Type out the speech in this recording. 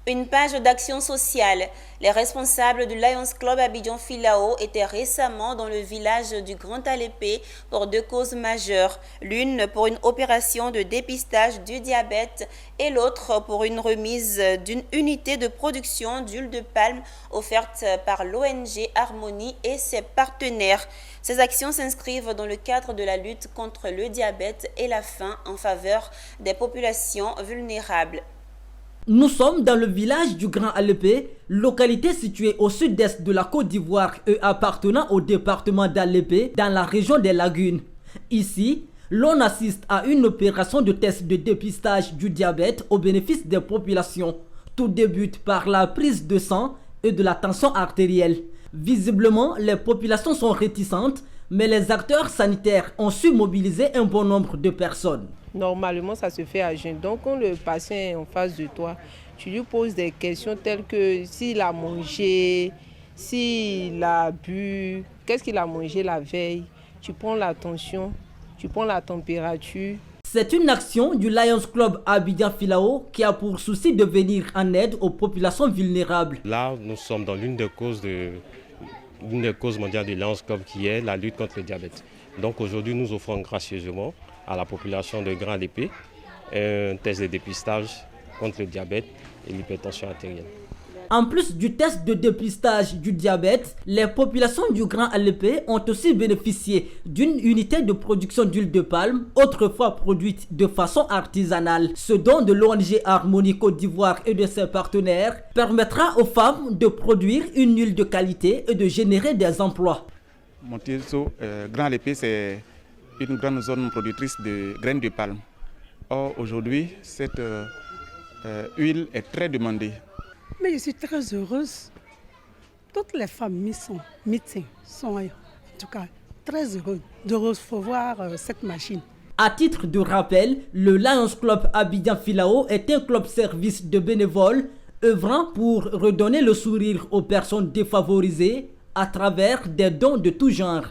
Une page d'action sociale. Les responsables du Lions Club Abidjan Filao étaient récemment dans le village du Grand Alépé pour deux causes majeures. L'une pour une opération de dépistage du diabète et l'autre pour une remise d'une unité de production d'huile de palme offerte par l'ONG Harmonie et ses partenaires. Ces actions s'inscrivent dans le cadre de la lutte contre le diabète et la faim en faveur des populations vulnérables. Nous sommes dans le village du Grand Alépé, localité située au sud-est de la Côte d'Ivoire et appartenant au département d'Alépé dans la région des Lagunes. Ici, l'on assiste à une opération de test de dépistage du diabète au bénéfice des populations. Tout débute par la prise de sang et de la tension artérielle. Visiblement, les populations sont réticentes, mais les acteurs sanitaires ont su mobiliser un bon nombre de personnes. Normalement, ça se fait à jeun. Donc, quand le patient est en face de toi, tu lui poses des questions telles que s'il a mangé, s'il a bu, qu'est-ce qu'il a mangé la veille. Tu prends la tension, tu prends la température. C'est une action du Lions Club Abidjan Filao qui a pour souci de venir en aide aux populations vulnérables. Là, nous sommes dans l'une des causes mondiales du Lions Club qui est la lutte contre le diabète. Donc aujourd'hui, nous offrons gracieusement à la population de Grand Alépé un test de dépistage contre le diabète et l'hypertension artérielle. En plus du test de dépistage du diabète, les populations du Grand Alépé ont aussi bénéficié d'une unité de production d'huile de palme, autrefois produite de façon artisanale. Ce don de l'ONG Harmonie Côte d'Ivoire et de ses partenaires permettra aux femmes de produire une huile de qualité et de générer des emplois. Montiso, Grand Alépé, c'est une grande zone productrice de graines de palme. Or, aujourd'hui, cette huile est très demandée. Mais je suis très heureuse. Toutes les femmes médecins sont en tout cas très heureuses de recevoir cette machine. À titre de rappel, le Lions Club Abidjan Filao est un club service de bénévoles œuvrant pour redonner le sourire aux personnes défavorisées à travers des dons de tout genre.